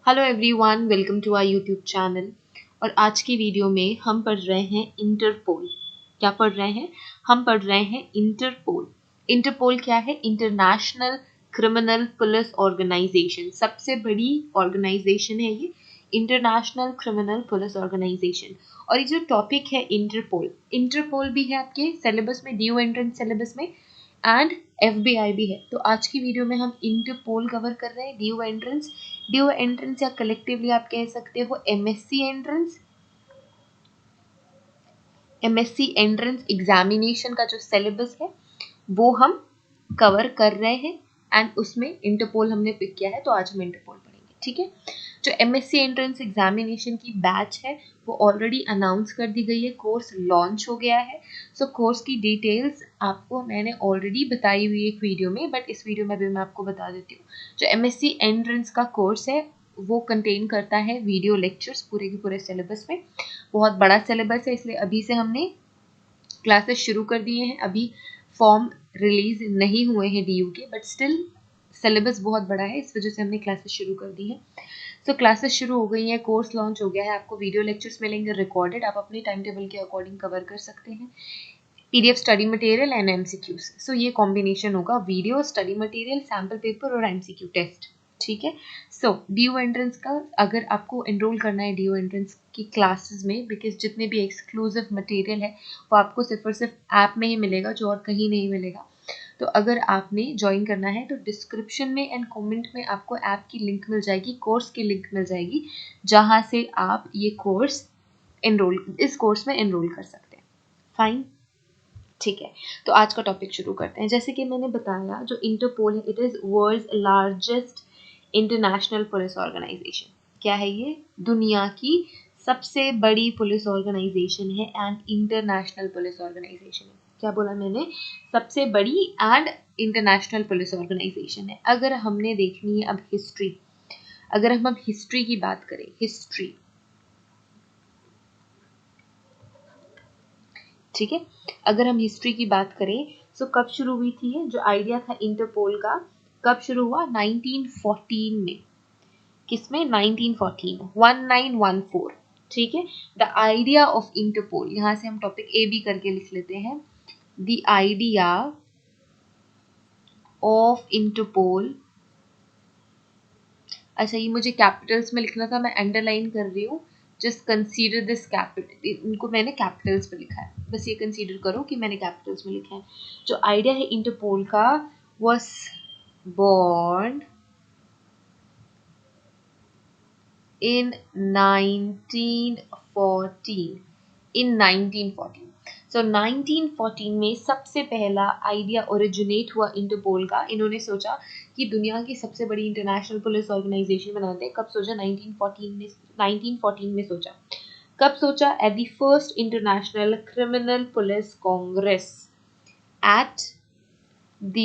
Hello everyone, welcome to our YouTube channel. और आज की वीडियो में हम पढ़ रहे हैं इंटरपोल। क्या पढ़ रहे हैं? हम पढ़ रहे हैं इंटरपोल। इंटरपोल क्या है? International criminal police organization. सबसे बड़ी ऑर्गेनाइजेशन है ये, इंटरनेशनल क्रिमिनल पुलिस ऑर्गेनाइजेशन। और ये जो टॉपिक है इंटरपोल, इंटरपोल भी है आपके सिलेबस में, ड्यू एंट्रेंस सिलेबस में, एंड FBI भी है। तो आज की वीडियो में हम इंटरपोल कवर कर रहे हैं, ड्यू एंट्रेंस या कलेक्टिवली आप कह सकते हो MSc एंट्रेंस एग्जामिनेशन का जो सिलेबस है वो हम कवर कर रहे हैं, एंड उसमें इंटरपोल हमने पिक किया है, तो आज हम इंटरपोल पढ़ेंगे। ठीक है, जो MSc एंट्रेंस एग्जामिनेशन की बैच है वो ऑलरेडी अनाउंस कर दी गई है, कोर्स लॉन्च हो गया है। सो कोर्स की डिटेल्स आपको मैंने ऑलरेडी बताई हुई है एक वीडियो में, बट इस वीडियो में भी मैं आपको बता देती हूँ। जो MSc एंट्रेंस का कोर्स है वो कंटेन करता है वीडियो लेक्चर्स पूरे के पूरे सिलेबस में। बहुत बड़ा सिलेबस है, इसलिए अभी से हमने क्लासेस शुरू कर दिए हैं। अभी फॉर्म रिलीज नहीं हुए हैं DU के, बट स्टिल सिलेबस बहुत बड़ा है, इस वजह से हमने क्लासेस शुरू कर दी है। सो क्लासेस शुरू हो गई हैं, कोर्स लॉन्च हो गया है, आपको वीडियो लेक्चर्स मिलेंगे रिकॉर्डेड, आप अपने टाइम टेबल के अकॉर्डिंग कवर कर सकते हैं। PDF study material and MCQs। सो ये कॉम्बिनेशन होगा, video, study material, sample paper और MCQ टेस्ट। ठीक है। सो DU एंट्रेंस का अगर आपको एनरोल करना है DU एंट्रेंस की क्लासेस में, बिकॉज जितने भी एक्सक्लूसिव मटेरियल है वो आपको सिर्फ और सिर्फ ऐप में ही मिलेगा, जो और कहीं नहीं मिलेगा। तो अगर आपने ज्वाइन करना है तो डिस्क्रिप्शन में एंड कमेंट में आपको ऐप की लिंक मिल जाएगी, कोर्स की लिंक मिल जाएगी, जहां से आप ये कोर्स इस कोर्स में एनरोल कर सकते हैं। फाइन, ठीक है। तो आज का टॉपिक शुरू करते हैं। जैसे कि मैंने बताया, जो इंटरपोल है it is world's largest international police organization. क्या है ये? दुनिया की सबसे बड़ी पुलिस ऑर्गेनाइजेशन है एंड इंटरनेशनल पुलिस ऑर्गेनाइजेशन है। क्या बोला मैंने? सबसे बड़ी एंड इंटरनेशनल पुलिस ऑर्गेनाइजेशन है। अगर हमने देखनी है अब हिस्ट्री, अगर हम अब हिस्ट्री की बात करें, हिस्ट्री, ठीक है, अगर हम हिस्ट्री की बात करें तो कब शुरू हुई थी ये जो आइडिया था इंटरपोल का? कब शुरू हुआ? 1914 में। किसमें? 1914, 1914। ठीक है। द आइडिया ऑफ इंटरपोल, यहां से हम टॉपिक A भी करके लिख लेते हैं। द आइडिया ऑफ इंटरपोल, अच्छा ये मुझे कैपिटल्स में लिखना था, मैं अंडरलाइन कर रही हूँ। जस्ट कंसीडर दिस कैपिटल, इनको मैंने कैपिटल्स में लिखा है, बस ये कंसीडर करो कि मैंने कैपिटल्स में लिखा है। जो आइडिया है इंटरपोल का was born in 1914, in 1914। सो 1914 में सबसे पहला आइडिया ओरिजिनेट हुआ इंटरपोल का। इन्होंने सोचा कि दुनिया की सबसे बड़ी इंटरनेशनल पुलिस ऑर्गेनाइजेशन बनाते हैं। कब सोचा? 1914 में सोचा। कब सोचा? At the first international criminal police Congress, at the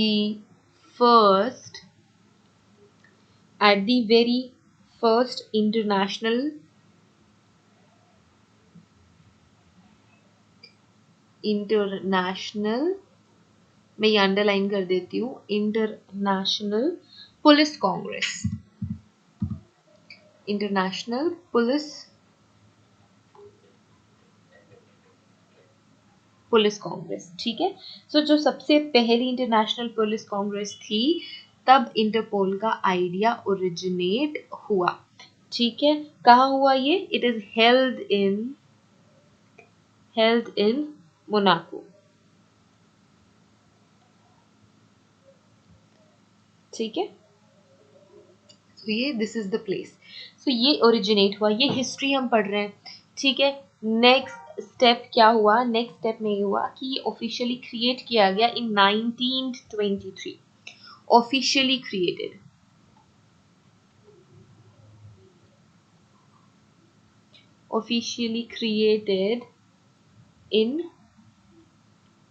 first, at the very first international मैं ये अंडरलाइन कर देती हूँ, international police Congress, international police Congress. ठीक है। सो जो सबसे पहली इंटरनेशनल पुलिस कांग्रेस थी, तब इंटरपोल का आइडिया ओरिजिनेट हुआ। ठीक है। कहाँ हुआ ये? It is held in Monaco. ठीक है। तो ये दिस इज द प्लेस। सो ये ओरिजिनेट हुआ, ये हिस्ट्री हम पढ़ रहे हैं। ठीक है। नेक्स्ट स्टेप क्या हुआ? नेक्स्ट स्टेप में ये हुआ कि ये ऑफिशियली क्रिएट किया गया इन 1923। Officially created, officially created in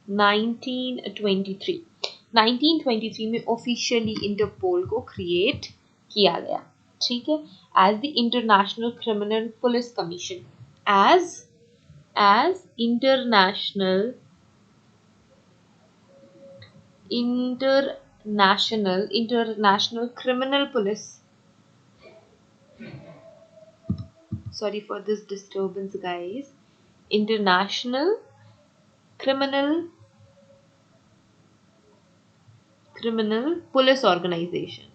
1923। 1923 में ऑफिशियली इंटरपोल को क्रिएट किया गया। ठीक है। As the international criminal police commission, as international criminal police sorry for this disturbance guys, International Criminal Police Organization.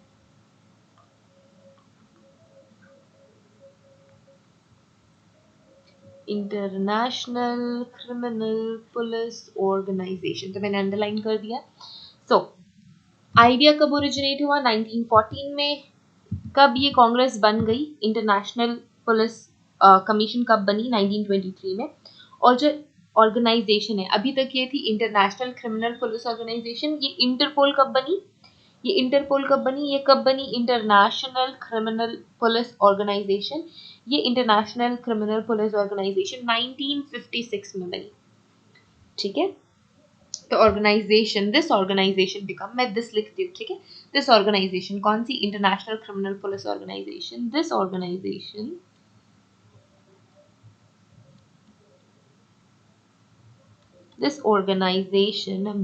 International criminal police organization, तो मैंने underline कर दिया. सो आइडिया कब ओरिजिनेट हुआ? 1914 में. कब ये कांग्रेस बन गई? इंटरनेशनल पुलिस कमीशन कब बनी? 1923 में. और जो ऑर्गेनाइजेशन है अभी तक ये थी इंटरनेशनल क्रिमिनल पुलिस ऑर्गेनाइजेशन, ये इंटरपोल कब बनी? ये कब बनी? इंटरनेशनल क्रिमिनल पुलिस ऑर्गेनाइजेशन, ये इंटरनेशनल क्रिमिनल पुलिस ऑर्गेनाइजेशन 1956 में बनी. ठीक है, तो ऑर्गेनाइजेशन, दिस ऑर्गेनाइजेशन बिकम, मैं दिस लिखती हूँ, ठीक है. दिस ऑर्गेनाइजेशन कौन सी? International criminal police organisation. This organisation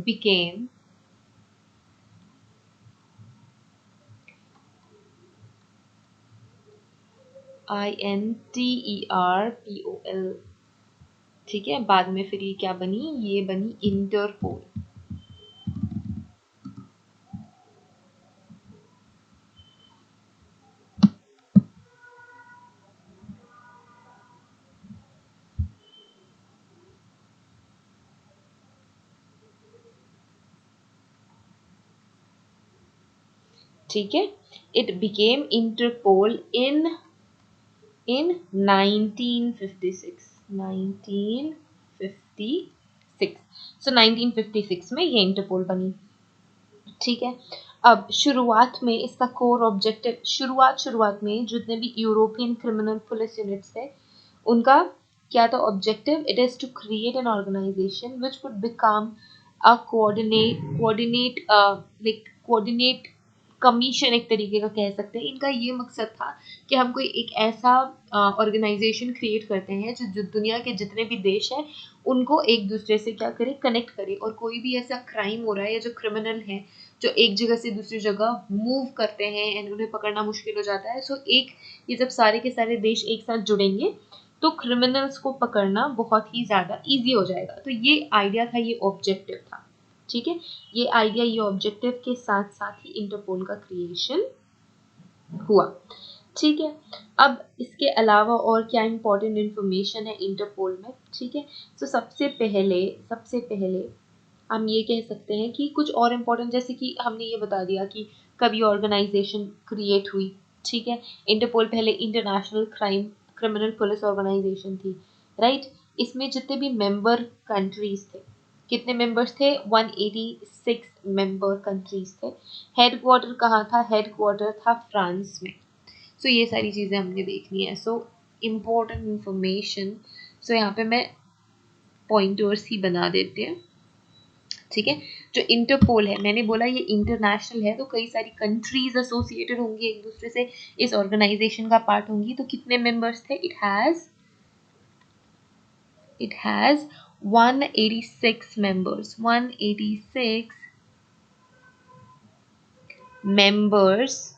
became INTERPOL. ठीक है, बाद में फिर ये क्या बनी? ये बनी इंटरपोल. ठीक है, इट बिकेम इंटरपोल इन 1956. सो 1956 में ये इंटरपोल बनी. ठीक है, अब शुरुआत में इसका कोर ऑब्जेक्टिव, शुरुआत में जितने भी यूरोपियन क्रिमिनल पुलिस यूनिट्स थे उनका क्या था objective? It is to create an organization which would become a coordinate commission, एक तरीके का कह सकते हैं. इनका ये मकसद था कि हम कोई एक ऐसा ऑर्गेनाइजेशन क्रिएट करते हैं जो दुनिया के जितने भी देश हैं उनको एक दूसरे से क्या करे? कनेक्ट करे. और कोई भी ऐसा क्राइम हो रहा है या जो क्रिमिनल है जो एक जगह से दूसरी जगह मूव करते हैं एंड उन्हें पकड़ना मुश्किल हो जाता है, सो एक ये जब सारे के सारे देश एक साथ जुड़ेंगे तो क्रिमिनल्स को पकड़ना बहुत ही ज़्यादा ईजी हो जाएगा. तो ये आइडिया था, ये ऑब्जेक्टिव था. ठीक है, ये आइडिया, ये ऑब्जेक्टिव के साथ साथ ही इंटरपोल का क्रिएशन हुआ. ठीक है, अब इसके अलावा और क्या इंपॉर्टेंट इंफॉर्मेशन है इंटरपोल में? ठीक है, तो सबसे पहले हम ये कह सकते हैं कि कुछ और इम्पोर्टेंट, जैसे कि हमने ये बता दिया कि कब ये ऑर्गेनाइजेशन क्रिएट हुई. ठीक है, इंटरपोल पहले इंटरनेशनल क्रिमिनल पुलिस ऑर्गेनाइजेशन थी, राइट. इसमें जितने भी मेंबर कंट्रीज थे, कितने मेंबर्स थे? 186 मेंबर कंट्रीज थे. हेडक्वार्टर कहाँ था? हेडक्वार्टर था फ्रांस में. सो ये सारी चीज़ें हमने देखनी है. सो इम्पोर्टेंट इंफॉर्मेशन, सो यहाँ पे मैं पॉइंटर्स ही बना देते हैं. ठीक है, जो इंटरपोल है मैंने बोला ये इंटरनेशनल है, तो कई सारी कंट्रीज एसोसिएटेड होंगी एक दूसरे से, इस ऑर्गेनाइजेशन का पार्ट होंगी. तो कितने मेंबर्स थे? It has 186 members. 186 members,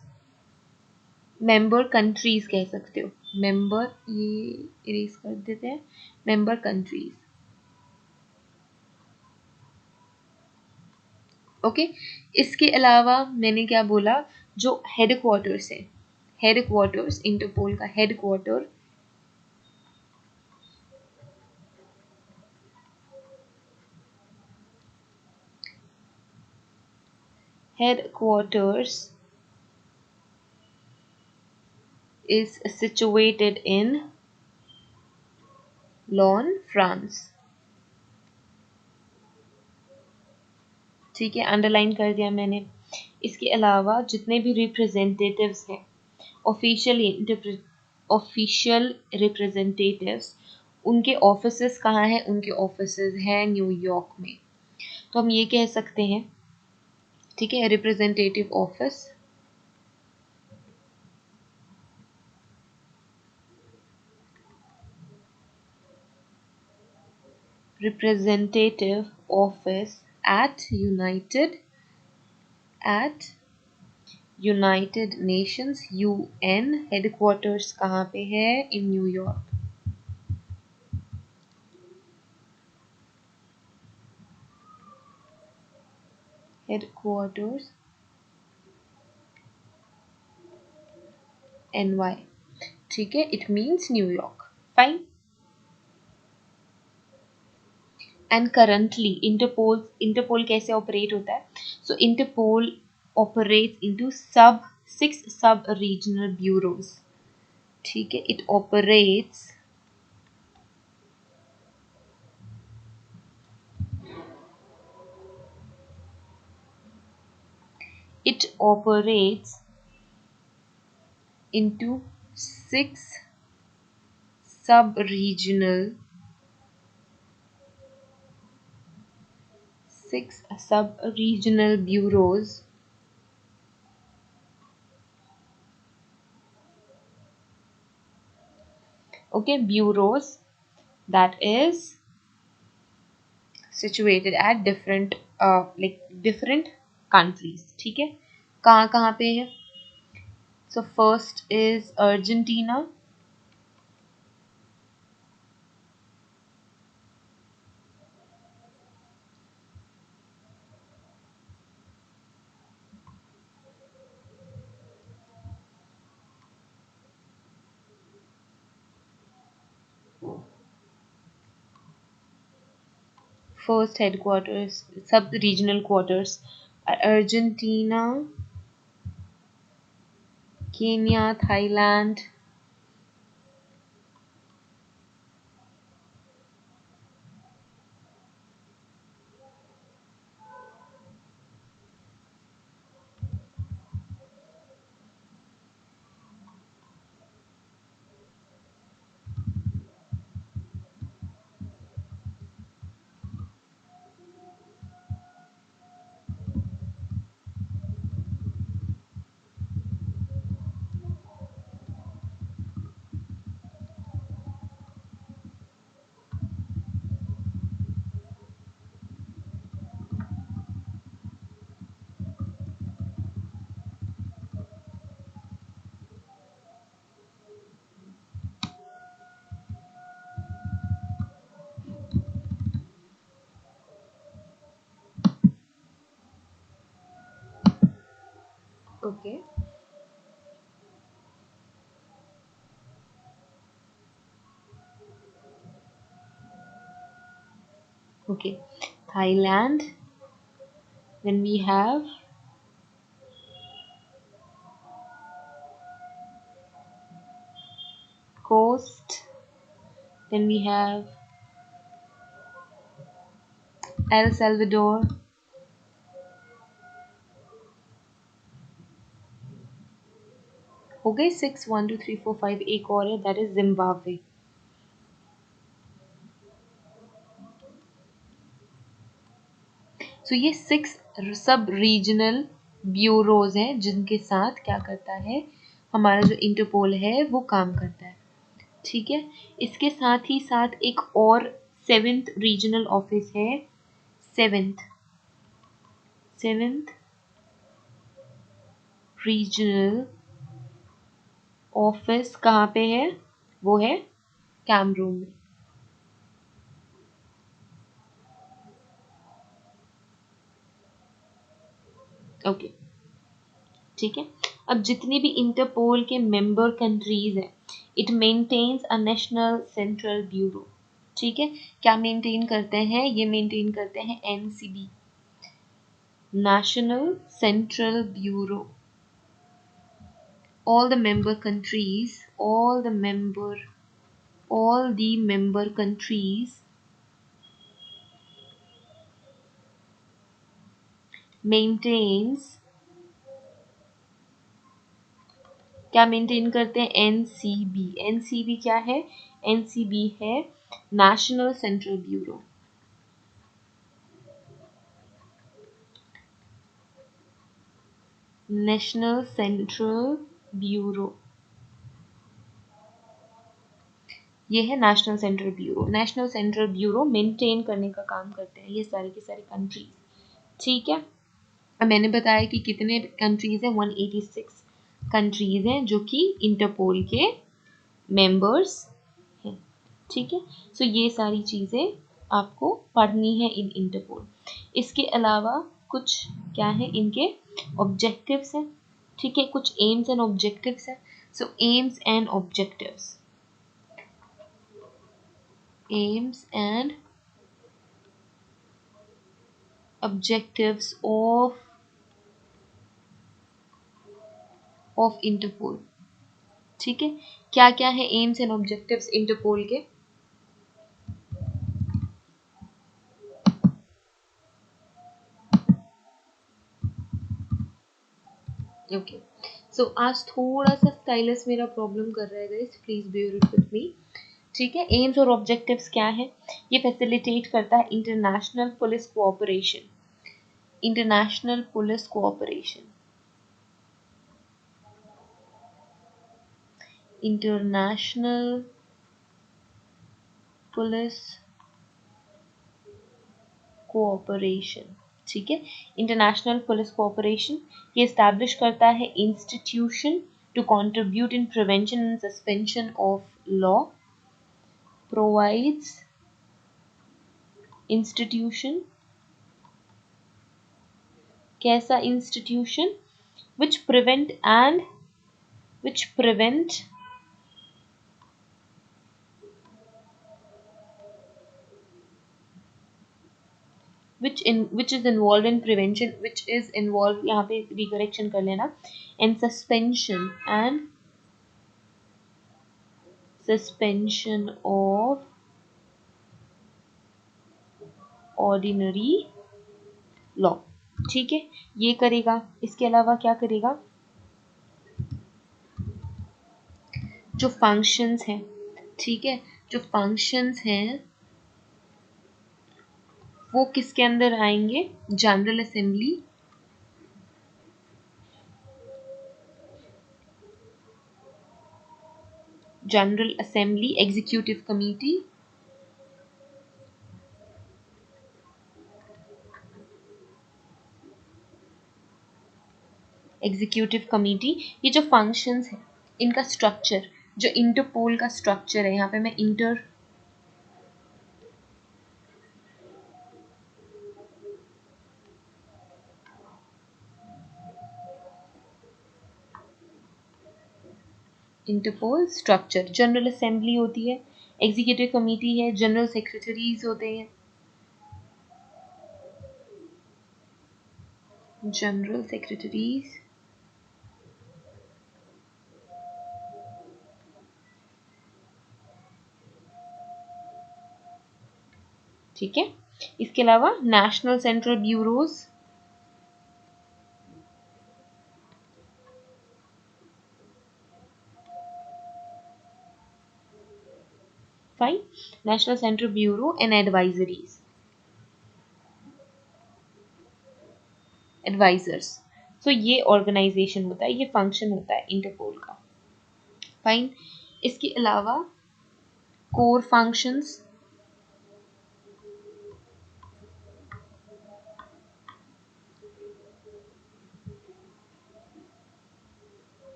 member countries कह सकते हो. मेंबर, ये इरेज कर देते हैं, मेंबर कंट्रीज. ओके, इसके अलावा मैंने क्या बोला? जो हेडक्वार्टर्स है, हेडक्वार्टर्स, इंटरपोल का headquarters is situated in lawn, France. ठीक है, अंडरलाइन कर दिया मैंने. इसके अलावा जितने भी रिप्रेजेंटेटिव्स हैं, ऑफिशियल रिप्रेजेंटेटिव्स, उनके ऑफिसेस कहाँ हैं? उनके ऑफिसेस हैं न्यूयॉर्क में. तो हम ये कह सकते हैं, ठीक है, representative office, at United Nations UN headquarters कहाँ पे है? In New York. हेडक्वार्टर्स NY, ठीक है, it means New York. Fine. And currently Interpol कैसे ऑपरेट होता है? सो इंटरपोल ऑपरेट्स इनटू सब 6 सब रीजनल ब्यूरोज, ठीक है। It operates into sub-regional six sub-regional bureaus, okay, bureaus that is situated at different countries, ठीक है। कहाँ कहाँ पे है? So first is Argentina, first headquarters, sub-regional quarters, Argentina, Kenya, Thailand, okay, okay, Thailand. Then we have Coast. Then we have El Salvador. हो गए 6, 1 2 3 4 5, एक और है, दैट इज जिम्बाब्वे। सो ये 6 सब रीजनल ब्यूरोज हैं जिनके साथ क्या करता है हमारा जो इंटरपोल है वो काम करता है, ठीक है। इसके साथ ही साथ एक और 7th रीजनल ऑफिस है। 7th रीजनल ऑफिस कहाँ पे है? वो है कैमरून में। ओके, ठीक है। अब जितनी भी इंटरपोल के मेंबर कंट्रीज हैं, it maintains a national central bureau, ठीक है। क्या मेंटेन करते हैं? ये मेंटेन करते हैं NCB, national central bureau. all the member countries all the member countries maintains, क्या मेंटेन करते हैं? NCB क्या है? NCB है national central bureau. National central bureau, ये है national central bureau. National central bureau maintain करने का काम करते हैं ये सारे के सारे कंट्रीज, ठीक है। मैंने बताया कि कितने कंट्रीज हैं, 186 कंट्रीज हैं जो कि इंटरपोल के मेंबर्स हैं। ठीक है, सो ये सारी चीज़ें आपको पढ़नी है इन इंटरपोल। इसके अलावा कुछ क्या है, इनके ऑब्जेक्टिव्स हैं। ठीक है, कुछ एम्स एंड ऑब्जेक्टिव्स हैं। So aims and objectives, aims and objectives of Interpol. ठीक है, क्या क्या है एम्स एंड ऑब्जेक्टिव्स इंटरपोल के? ओके, सो आज थोड़ा सा स्टाइलस मेरा प्रॉब्लम कर रहा है guys, please bear it with me. ठीक है, एम्स और ऑब्जेक्टिव्स क्या है? ये फैसिलिटेट करता है international police cooperation, international police cooperation, international police cooperation. ठीक है, इंटरनेशनल पुलिस कोऑपरेशन ये इस्टेब्लिश करता है institution to contribute in prevention and suspension of law, provides institution, कैसा institution? which prevent and which prevent which is involved in prevention, which is involved, यहाँ पे रिकरेक्शन कर लेना, and suspension of ordinary law। ठीक है, ये करेगा। इसके अलावा क्या करेगा? जो फंक्शंस हैं, ठीक है, जो फंक्शंस हैं वो किसके अंदर आएंगे? General assembly, general assembly, executive committee, executive committee. ये जो फंक्शंस हैं इनका स्ट्रक्चर, जो इंटरपोल का स्ट्रक्चर है, यहाँ पे मैं इंटरपोल स्ट्रक्चर, जनरल असेंबली होती है, एग्जीक्यूटिव कमेटी है, जनरल सेक्रेटरीज होते हैं, जनरल सेक्रेटरीज, ठीक है। इसके अलावा national central bureaus, fine, national central bureau and advisories, advisers. So ये ऑर्गेनाइजेशन होता है, ये फंक्शन होता है इंटरपोल का। फाइन, इसके अलावा core functions,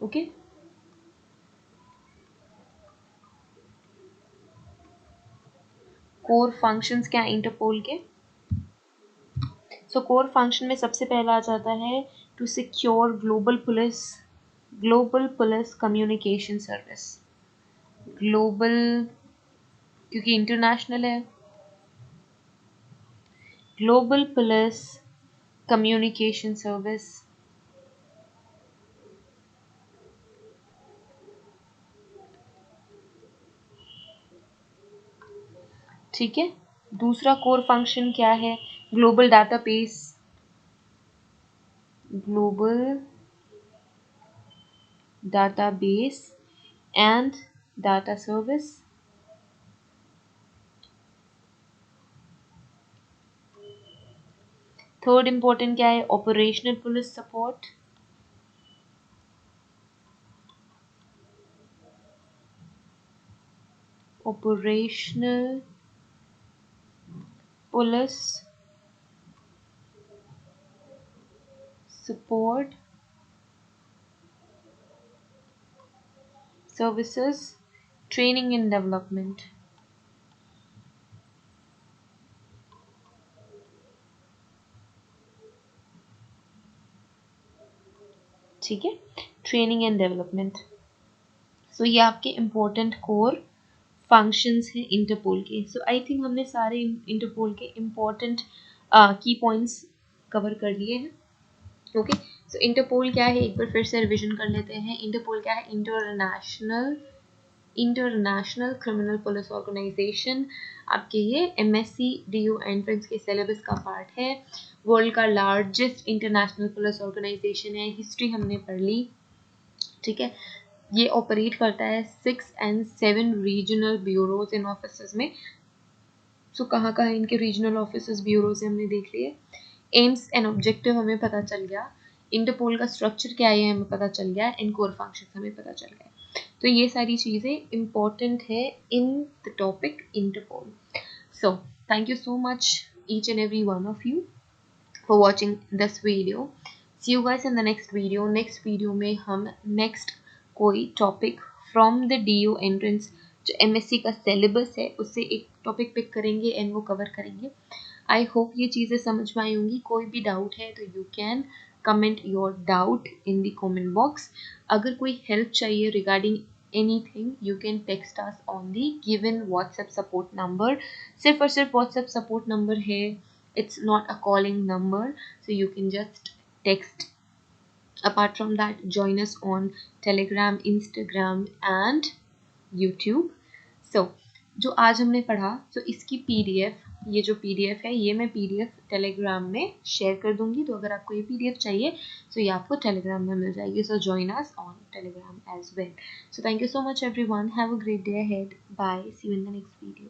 okay, core functions क्या इंटरपोल के? सो कोर फंक्शन में सबसे पहला आ जाता है to secure global police communication service, global क्योंकि इंटरनेशनल है, ग्लोबल पुलिस कम्युनिकेशन सर्विस। ठीक है, दूसरा कोर फंक्शन क्या है? Global database, global database and data service. Third important क्या है? Operational police support, operational police support services, training and development. ठीक है, ट्रेनिंग एंड डेवलपमेंट। सो ये आपके इम्पोर्टेंट कोर फंक्शंस हैं इंटरपोल के। सो आई थिंक हमने सारे इंटरपोल के इम्पोर्टेंट की पॉइंट्स कवर कर लिए हैं। ओके, सो इंटरपोल क्या है एक बार फिर से रिविजन कर लेते हैं। इंटरपोल क्या है? International criminal police organization. आपके ये MSc DU एंट्रेंस के सिलेबस का पार्ट है। वर्ल्ड का लार्जेस्ट इंटरनेशनल पुलिस ऑर्गेनाइजेशन है। हिस्ट्री हमने पढ़ ली, ठीक है। ये ऑपरेट करता है 6 and 7 regional bureaus in office में। सो कहाँ कहाँ इनके रीजनल ऑफिस ब्यूरो से हमने देख लिए। एम्स एंड ऑब्जेक्टिव हमें पता चल गया। इंटरपोल का स्ट्रक्चर क्या है हमें पता चल गया। एंड कोर फंक्शन हमें पता चल गया। तो ये सारी चीज़ें इम्पॉर्टेंट है in the topic Interpol. So thank you so much each and every one of you for watching this video. See you guys in the next video. Next video में हम next कोई topic from the DU entrance जो MSc का syllabus है उससे एक topic pick करेंगे and वो कवर करेंगे। आई होप ये चीज़ें समझ में आई होंगी। कोई भी डाउट है तो you can comment your doubt in the comment box. अगर कोई हेल्प चाहिए regarding anything you can text us on the given WhatsApp support number। सिर्फ और सिर्फ WhatsApp support number है, it's not a calling number, so you can just text। apart from that join us on Telegram, Instagram and YouTube। so जो आज हमने पढ़ा तो इसकी PDF, ये जो PDF है ये मैं PDF टेलीग्राम में शेयर कर दूंगी। तो अगर आपको ये PDF चाहिए तो ये आपको टेलीग्राम में मिल जाएगी। So join us on Telegram as well. So thank you so much everyone, have a great day ahead, bye, see you in the next video.